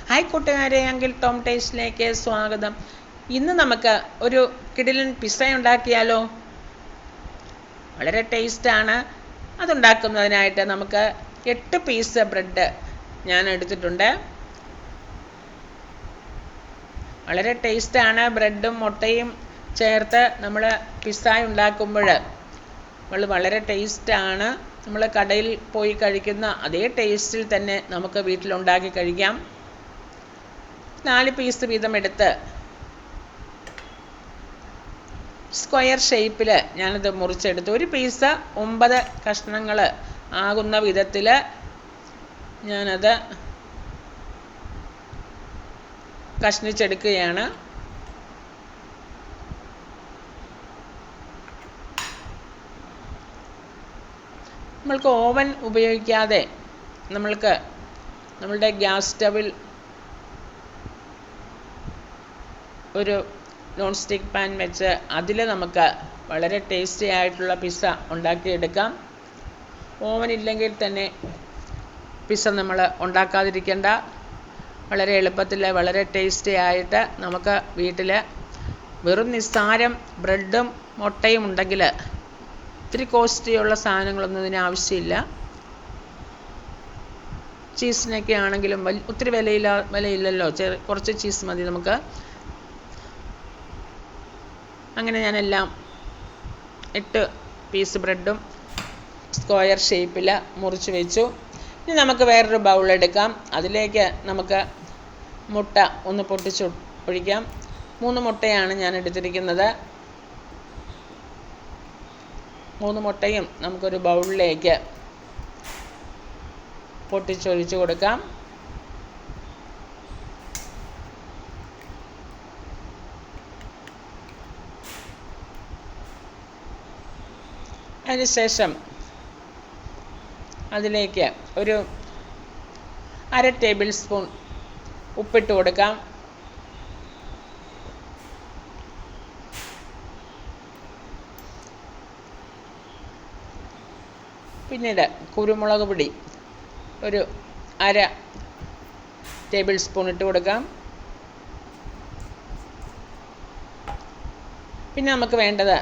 Hi കൂട്ടുകാരെ, uncle Tom ടേസ്റ്റിലേക്ക് സ്വാഗതം. ഇന്ന് നമുക്ക് ഒരു കിടിലൻ പിസ്സ ഉണ്ടാക്കിയാലോ? വളരെ ടേസ്റ്റാണ്. അതുണ്ടാക്കുന്നതിനായിട്ട് നമുക്ക് 8 പീസ് ബ്രെഡ് ഞാൻ എടുത്തിട്ടുണ്ട്. വളരെ ടേസ്റ്റാണ്. ബ്രെഡും മുട്ടയും ചേർത്ത് നമ്മൾ പിസ്സ ഉണ്ടാക്കുമ്പോൾ വളരെ ടേസ്റ്റാണ്. നമ്മൾ കടയിൽ പോയി കഴിക്കുന്ന അതേ ടേസ്റ്റിൽ തന്നെ നമുക്ക് വീട്ടിലുണ്ടാക്കി കഴിക്കാം. 4 പീസ് വീതം എടുത്ത് സ്ക്വയർ ഷേപ്പിൽ ഞാനത് മുറിച്ചെടുത്തു. ഒരു പീസ് 9 കഷ്ണങ്ങൾ ആകുന്ന വിധത്തിൽ ഞാനത് കഷ്ണിച്ചെടുക്കുകയാണ്. നമ്മൾക്ക് ഓവൻ ഉപയോഗിക്കാതെ നമ്മളുടെ ഗ്യാസ് സ്റ്റവിൽ ഒരു നോൺ സ്റ്റിക്ക് പാൻ വെച്ച് അതിൽ നമുക്ക് വളരെ ടേസ്റ്റി ആയിട്ടുള്ള പിസ്സ ഉണ്ടാക്കിയെടുക്കാം. ഓവൻ ഇല്ലെങ്കിൽ തന്നെ പിസ്സ നമ്മൾ ഉണ്ടാക്കാതിരിക്കേണ്ട. വളരെ എളുപ്പത്തിൽ വളരെ ടേസ്റ്റി ആയിട്ട് നമുക്ക് വീട്ടിൽ വെറും നിസ്സാരം ബ്രെഡും മുട്ടയും ഉണ്ടെങ്കിൽ ഒത്തിരി കോസ്റ്റിയുള്ള സാധനങ്ങളൊന്നും ഇതിന് ആവശ്യമില്ല. ചീസിനൊക്കെ ആണെങ്കിലും ഒത്തിരി വിലയില്ലല്ലോ, കുറച്ച് ചീസ് മതി നമുക്ക്. അങ്ങനെ ഞാനെല്ലാം 8 പീസ് ബ്രെഡും സ്ക്വയർ ഷേപ്പിൽ മുറിച്ച് വെച്ചു. ഇനി നമുക്ക് വേറൊരു ബൗളെടുക്കാം. അതിലേക്ക് നമുക്ക് മുട്ട ഒന്ന് പൊട്ടിച്ച് ഒഴിക്കാം. 3 മുട്ടയാണ് ഞാൻ എടുത്തിരിക്കുന്നത്. 3 മുട്ടയും നമുക്കൊരു ബൗളിലേക്ക് പൊട്ടിച്ചൊഴിച്ച് കൊടുക്കാം. അതിനുശേഷം അതിലേക്ക് ഒരു 1/2 ടേബിൾ സ്പൂൺ ഉപ്പിട്ട് കൊടുക്കാം. പിന്നീട് കുരുമുളക് പൊടി ഒരു 1/2 ടേബിൾ സ്പൂൺ ഇട്ട് കൊടുക്കാം. പിന്നെ നമുക്ക് വേണ്ടത്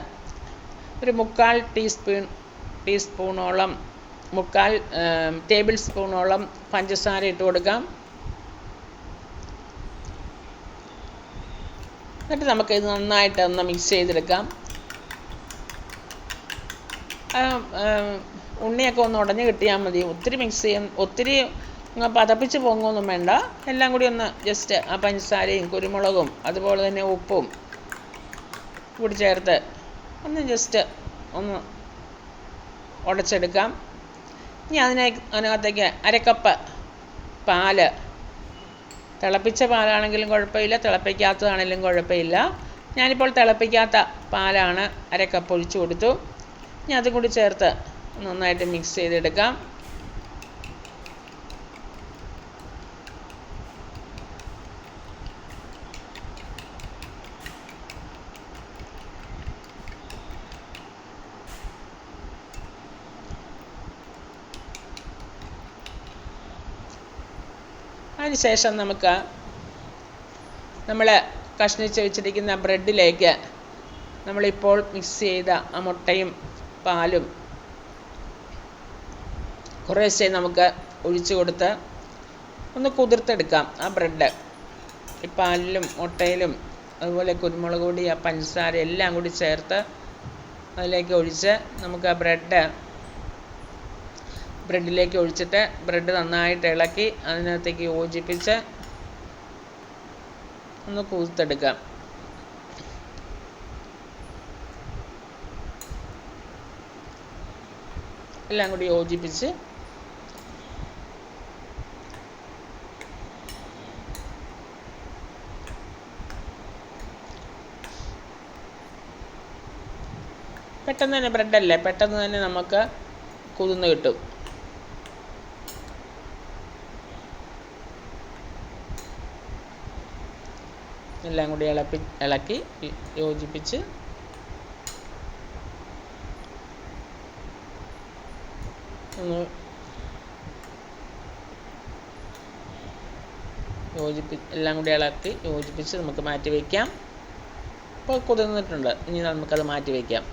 ഒരു 1/4 ടീസ്പൂണോളം 1/4 ടേബിൾ സ്പൂണോളം പഞ്ചസാര ഇട്ട് കൊടുക്കാം. എന്നിട്ട് നമുക്കിത് നന്നായിട്ട് ഒന്ന് മിക്സ് ചെയ്തെടുക്കാം. ഉണ്ണിയൊക്കെ ഒന്ന് ഉടഞ്ഞ് കിട്ടിയാൽ മതി. ഒത്തിരി പതപ്പിച്ച് പൊങ്ങൊന്നും വേണ്ട. എല്ലാം കൂടി ഒന്ന് ജസ്റ്റ് ആ പഞ്ചസാരയും കുരുമുളകും അതുപോലെ തന്നെ ഉപ്പും കൂടി ചേർത്ത് ഒന്ന് ജസ്റ്റ് ഒന്ന് ഉടച്ചെടുക്കാം. ഇനി അതിനകത്തേക്ക് 1/2 കപ്പ് പാല്, തിളപ്പിച്ച പാലാണെങ്കിലും കുഴപ്പമില്ല, തിളപ്പിക്കാത്തതാണെങ്കിലും കുഴപ്പമില്ല. ഞാനിപ്പോൾ തിളപ്പിക്കാത്ത പാലാണ് 1/2 കപ്പ് ഒഴിച്ചു കൊടുത്തു. ഇനി അതും കൂടി ചേർത്ത് നന്നായിട്ട് മിക്സ് ചെയ്തെടുക്കാം. അതിനുശേഷം നമുക്ക് നമ്മൾ കഷ്ണിച്ച് വെച്ചിരിക്കുന്ന ബ്രെഡിലേക്ക് നമ്മളിപ്പോൾ മിക്സ് ചെയ്ത ആ മുട്ടയും പാലും കുറേശ്ശെ നമുക്ക് ഒഴിച്ചു കൊടുത്ത് ഒന്ന് കുതിർത്തെടുക്കാം. ആ ബ്രെഡ് ഈ പാലിലും മുട്ടയിലും അതുപോലെ കുരുമുളക് പൊടി, ആ പഞ്ചസാര എല്ലാം കൂടി ചേർത്ത് അതിലേക്ക് ഒഴിച്ച് നമുക്ക് ആ ബ്രെഡിലേക്ക് ഒഴിച്ചിട്ട് ബ്രെഡ് നന്നായിട്ട് ഇളക്കി അതിനകത്തേക്ക് യോജിപ്പിച്ച് ഒന്ന് കുതിർത്തെടുക്കാം. എല്ലാം കൂടി യോജിപ്പിച്ച് പെട്ടെന്ന് തന്നെ ബ്രെഡല്ലേ, പെട്ടെന്ന് തന്നെ നമുക്ക് കുതിർന്ന് കിട്ടും. എല്ലാം കൂടി ഇളക്കി യോജിപ്പിച്ച് ഒന്ന് എല്ലാം കൂടി ഇളക്കി യോജിപ്പിച്ച് നമുക്ക് മാറ്റി വയ്ക്കാം. ഇപ്പോൾ കുതിർന്നിട്ടുണ്ട്. ഇനി നമുക്കത് മാറ്റി വയ്ക്കാം.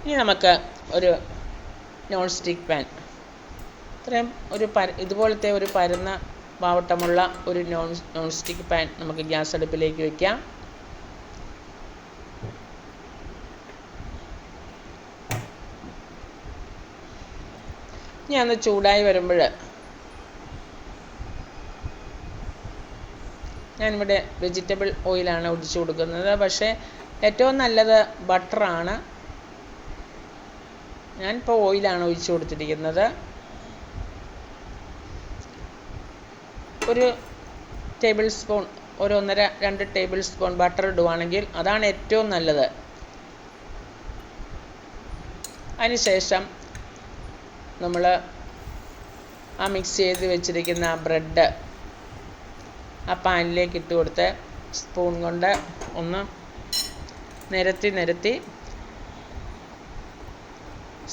ഇനി നമുക്ക് ഒരു നോൺ സ്റ്റിക്ക് പാൻ, ഇത്രയും ഇതുപോലത്തെ ഒരു പരന്ന വാവട്ടമുള്ള ഒരു നോൺ സ്റ്റിക്ക് പാൻ നമുക്ക് ഗ്യാസ് അടുപ്പിലേക്ക് വയ്ക്കാം. ഇനി അന്ന് ചൂടായി വരുമ്പോൾ ഞാനിവിടെ വെജിറ്റബിൾ ഓയിലാണ് ഒഴിച്ചു കൊടുക്കുന്നത്. പക്ഷേ ഏറ്റവും നല്ലത് ബട്ടറാണ്. ഞാനിപ്പോൾ ഓയിലാണ് ഒഴിച്ചു കൊടുത്തിരിക്കുന്നത്. ഒരു tablespoon, 1-1.5-2 tablespoon butter ഇടുവാണെങ്കിൽ അതാണ് ഏറ്റവും നല്ലത്. അതിനുശേഷം നമ്മൾ ആ മിക്സ് ചെയ്ത് വെച്ചിരിക്കുന്ന ആ ബ്രെഡ് ആ പാനിലേക്ക് ഇട്ട് കൊടുത്ത് സ്പൂൺ കൊണ്ട് ഒന്ന് നിരത്തി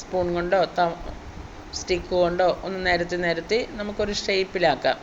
സ്പൂൺ കൊണ്ടോ സ്റ്റിക്ക് കൊണ്ടോ ഒന്ന് നിരത്തി നമുക്കൊരു ഷേപ്പിലാക്കാം.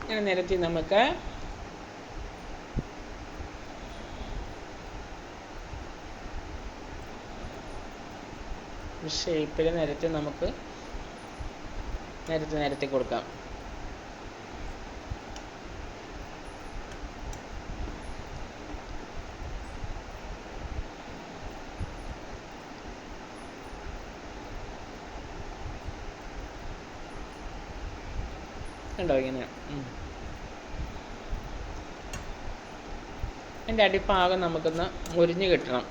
ഇങ്ങനെ നിരത്തി നമുക്ക് ഷേപ്പിൽ നമുക്ക് നിരത്തി കൊടുക്കാം. കണ്ടോ ഇങ്ങനെ. അതിൻ്റെ അടിഭാഗം നമുക്കൊന്ന് മുരിഞ്ഞ് കിട്ടണം.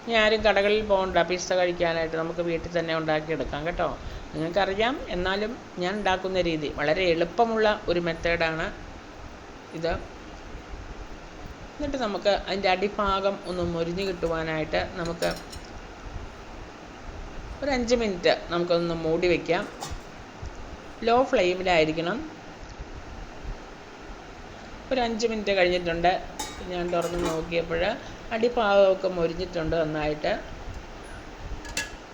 ഇനി ആരും കടകളിൽ പോകണ്ട പിസ്സ കഴിക്കാനായിട്ട്, നമുക്ക് വീട്ടിൽ തന്നെ ഉണ്ടാക്കിയെടുക്കാം കേട്ടോ. നിങ്ങൾക്കറിയാം, എന്നാലും ഞാൻ ഉണ്ടാക്കുന്ന രീതി വളരെ എളുപ്പമുള്ള ഒരു മെത്തേഡാണ് ഇത്. എന്നിട്ട് നമുക്ക് അതിൻ്റെ അടിഭാഗം ഒന്ന് മുരിഞ്ഞ് കിട്ടുവാനായിട്ട് നമുക്ക് ഒരു 5 മിനിറ്റ് നമുക്കൊന്ന് മൂടി വയ്ക്കാം. ലോ ഫ്ലെയിമിലായിരിക്കണം. ഒരു 5 മിനിറ്റ് കഴിഞ്ഞിട്ടുണ്ട്. ഞാൻ തുറന്ന് നോക്കിയപ്പോൾ അടിഭാഗമൊക്കെ മുരിഞ്ഞിട്ടുണ്ട് നന്നായിട്ട്.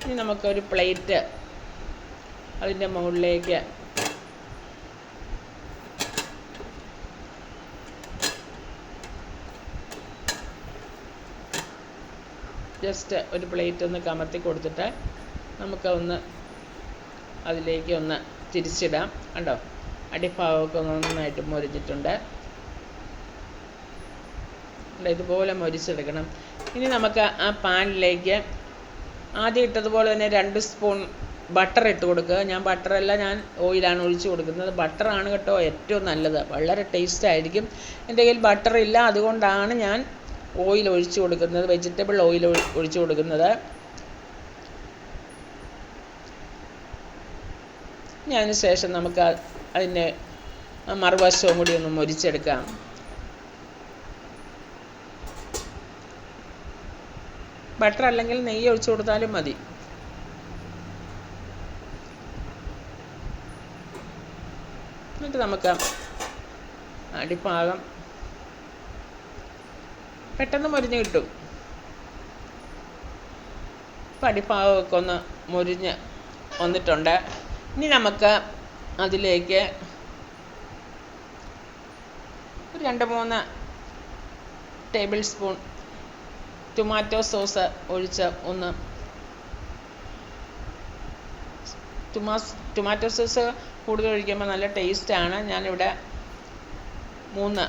ഇനി നമുക്കൊരു പ്ലേറ്റ് അതിൻ്റെ മുകളിലേക്ക് ജസ്റ്റ് ഒരു പ്ലേറ്റ് ഒന്ന് കമത്തി കൊടുത്തിട്ട് നമുക്ക് അതിലേക്ക് ഒന്ന് തിരിച്ചിടാം. കണ്ടോ, അടിഭാഗമൊക്കെ നന്നായിട്ട് മുരിഞ്ഞിട്ടുണ്ട്. ഇതുപോലെ മുരിച്ചെടുക്കണം. ഇനി നമുക്ക് ആ പാനിലേക്ക് ആദ്യം ഇട്ടതുപോലെ തന്നെ 2 സ്പൂൺ ബട്ടർ ഇട്ട് കൊടുക്കുക. ഞാൻ ബട്ടറല്ല, ഞാൻ ഓയിലാണ് ഒഴിച്ച് കൊടുക്കുന്നത്. ബട്ടറാണ് കേട്ടോ ഏറ്റവും നല്ലത്, വളരെ ടേസ്റ്റ് ആയിരിക്കും. എൻ്റെ കയ്യിൽ ബട്ടർ ഇല്ല, അതുകൊണ്ടാണ് ഞാൻ ഓയിൽ ഒഴിച്ച് കൊടുക്കുന്നത്, വെജിറ്റബിൾ ഓയിൽ ഒഴിച്ച് കൊടുക്കുന്നത്. അതിന് ശേഷം നമുക്ക് അതിൻ്റെ മറുവശവും കൂടി ഒന്ന് മുരിച്ചെടുക്കാം. ബട്ടർ അല്ലെങ്കിൽ നെയ്യ് ഒഴിച്ച് കൊടുത്താലും മതി. എന്നിട്ട് നമുക്ക് അടിഭാഗം പെട്ടെന്ന് മുരിഞ്ഞ് കിട്ടും. ഇപ്പം അടിഭാഗമൊക്കെ ഒന്ന് മുരിഞ്ഞ് വന്നിട്ടുണ്ട്. ഇനി നമുക്ക് അതിലേക്ക് ഒരു 2-3 ടേബിൾ സ്പൂൺ ടൊമാറ്റോ സോസ് ഒഴിച്ച് ടൊമാറ്റോ സോസ് കൂടുതൽ ഒഴിക്കുമ്പോൾ നല്ല ടേസ്റ്റാണ്. ഞാനിവിടെ 3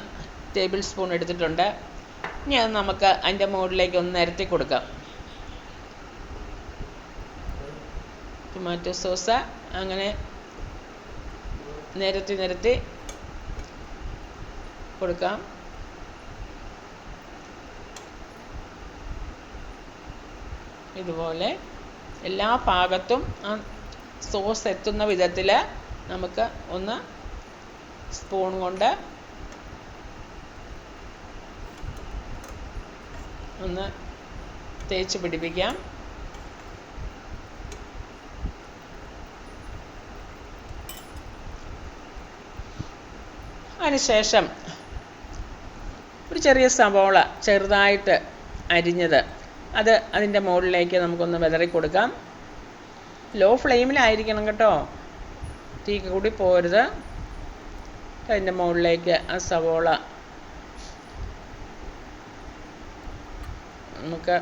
ടേബിൾ സ്പൂൺ എടുത്തിട്ടുണ്ട്. ഇനി അത് നമുക്ക് അതിൻ്റെ മുകളിലേക്ക് ഒന്ന് നിരത്തി കൊടുക്കാം. ടൊമാറ്റോ സോസ് അങ്ങനെ നിരത്തി കൊടുക്കാം. ഇതുപോലെ എല്ലാ ഭാഗത്തും ആ സോസ് എത്തുന്ന വിധത്തിൽ നമുക്ക് ഒന്ന് സ്പൂൺ കൊണ്ട് ഒന്ന് തേച്ച് പിടിപ്പിക്കാം. അതിനുശേഷം ഒരു ചെറിയ സവോള ചെറുതായിട്ട് അരിഞ്ഞത് അതിൻ്റെ മുകളിലേക്ക് നമുക്കൊന്ന് വിതറി കൊടുക്കാം. ലോ ഫ്ലെയിമിലായിരിക്കണം കേട്ടോ, തീ കൂടി പോരുത്. അതിൻ്റെ മുകളിലേക്ക് ആ സവോള നമുക്ക്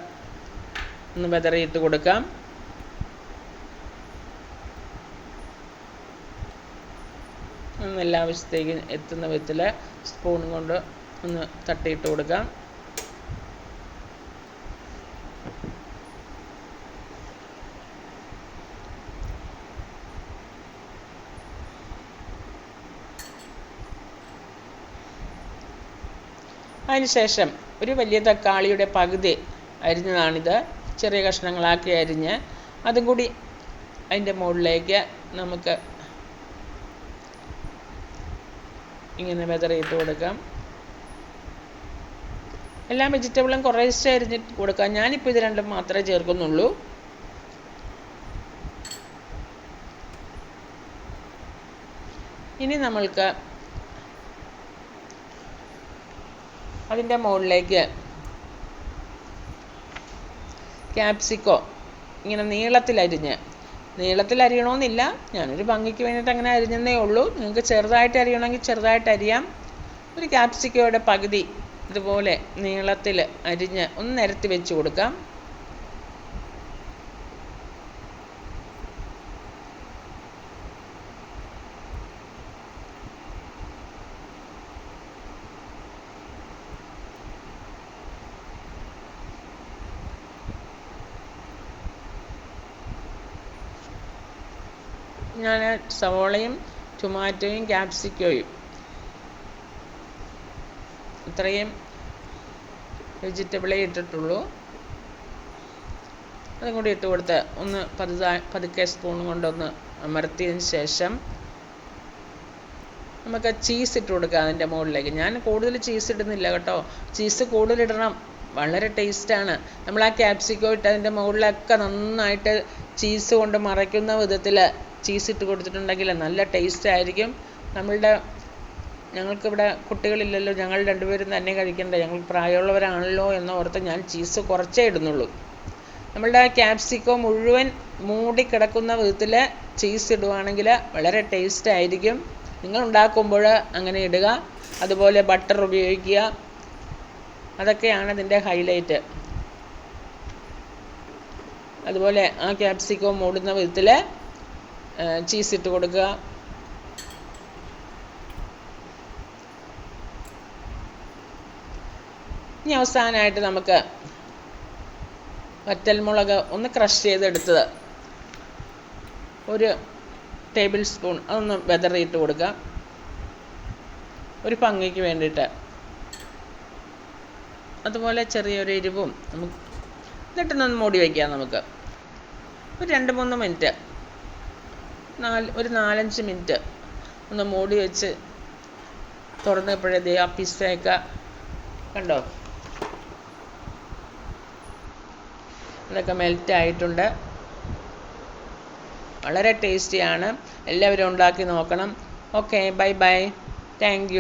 ഒന്ന് വിതറിയിട്ട് കൊടുക്കാം. എല്ലാ വശത്തേക്കും എത്തുന്ന വിധത്തിൽ സ്പൂൺ കൊണ്ട് ഒന്ന് തട്ടിയിട്ട് കൊടുക്കാം. അതിനുശേഷം ഒരു വലിയ തക്കാളിയുടെ പകുതി അരിഞ്ഞതാണിത്, ചെറിയ കഷ്ണങ്ങളാക്കി അരിഞ്ഞ് അതും കൂടി അതിൻ്റെ മുകളിലേക്ക് നമുക്ക് ഇങ്ങനെ വിതറിയിട്ട് കൊടുക്കാം. എല്ലാ വെജിറ്റബിളും കുറേശ്ശെ അരിഞ്ഞിട്ട് കൊടുക്കാം. ഞാനിപ്പോൾ ഇത് രണ്ടും മാത്രമേ ചേർക്കുന്നുള്ളൂ. ഇനി നമ്മൾക്ക് അതിൻ്റെ മുകളിലേക്ക് ക്യാപ്സിക്കോ ഇങ്ങനെ നീളത്തിലരിയണമെന്നില്ല, ഞാനൊരു ഭംഗിക്ക് വേണ്ടിയിട്ട് അങ്ങനെ അരിഞ്ഞതേ ഉള്ളൂ. നിങ്ങൾക്ക് ചെറുതായിട്ട് അരിയണമെങ്കിൽ ചെറുതായിട്ട് അരിയാം. ഒരു ക്യാപ്സിക്കോയുടെ പകുതി ഇതുപോലെ നീളത്തിൽ അരിഞ്ഞ് ഒന്ന് നിരത്തി വെച്ച് കൊടുക്കാം. ഞാൻ സവോളയും ടൊമാറ്റോയും ക്യാപ്സിക്കോയും ഇത്രയും വെജിറ്റബിളേ ഇട്ടിട്ടുള്ളൂ. അതും കൂടി ഇട്ട് കൊടുത്ത് ഒന്ന് പതുക്കെ സ്പൂൺ കൊണ്ടൊന്ന് അമർത്തിയതിന് ശേഷം നമുക്ക് ചീസ് ഇട്ട് കൊടുക്കാം അതിൻ്റെ മുകളിലേക്ക്. ഞാൻ കൂടുതൽ ചീസ് ഇടുന്നില്ല കേട്ടോ, ചീസ് കൂടുതലിടണം, വളരെ ടേസ്റ്റാണ്. നമ്മൾ ആ ക്യാപ്സിക്കോ ഇട്ട് അതിൻ്റെ മുകളിലൊക്കെ നന്നായിട്ട് ചീസ് കൊണ്ട് മറയ്ക്കുന്ന വിധത്തിൽ ചീസ് ഇട്ട് കൊടുത്തിട്ടുണ്ടെങ്കിൽ നല്ല ടേസ്റ്റ് ആയിരിക്കും. ഞങ്ങൾക്കിവിടെ കുട്ടികളില്ലല്ലോ, ഞങ്ങൾ രണ്ടുപേരും തന്നെ കഴിക്കണ്ടേ, ഞങ്ങൾ പ്രായമുള്ളവരാണല്ലോ എന്നോർത്ത് ഞാൻ ചീസ് കുറച്ചേ ഇടുന്നുള്ളൂ. നമ്മളുടെ ക്യാപ്സിക്കോ മുഴുവൻ മൂടിക്കിടക്കുന്ന വിധത്തിൽ ചീസ് ഇടുവാണെങ്കിൽ വളരെ ടേസ്റ്റ് ആയിരിക്കും. നിങ്ങൾ ഉണ്ടാക്കുമ്പോൾ അങ്ങനെ ഇടുക. അതുപോലെ ബട്ടർ ഉപയോഗിക്കുക, അതൊക്കെയാണ് ഇതിൻ്റെ ഹൈലൈറ്റ്. അതുപോലെ ആ ക്യാപ്സിക്കോ മൂടുന്ന വിധത്തിൽ ചീസ് ഇട്ട് കൊടുക്കുക. ഇനി അവസാനമായിട്ട് നമുക്ക് വറ്റൽമുളക് ഒന്ന് ക്രഷ് ചെയ്തെടുത്തത് 1 ടേബിൾ സ്പൂൺ അതൊന്ന് വിതറിയിട്ട് കൊടുക്കുക, ഒരു ഭംഗിക്ക് വേണ്ടിയിട്ട്. അതുപോലെ ചെറിയൊരു എരിവും നമുക്ക് എന്നിട്ടൊന്ന് മൂടി വയ്ക്കാം. നമുക്ക് ഒരു 2-3 മിനിറ്റ്, ഒരു 4-5 മിനിറ്റ് ഒന്ന് മൂടി വെച്ച് തുറന്നപ്പോഴേ ആ പിസ്സയൊക്കെ കണ്ടോ, അതൊക്കെ മെൽറ്റ് ആയിട്ടുണ്ട്. വളരെ ടേസ്റ്റിയാണ്, എല്ലാവരും ഉണ്ടാക്കി നോക്കണം. Okay, bye bye, thank you.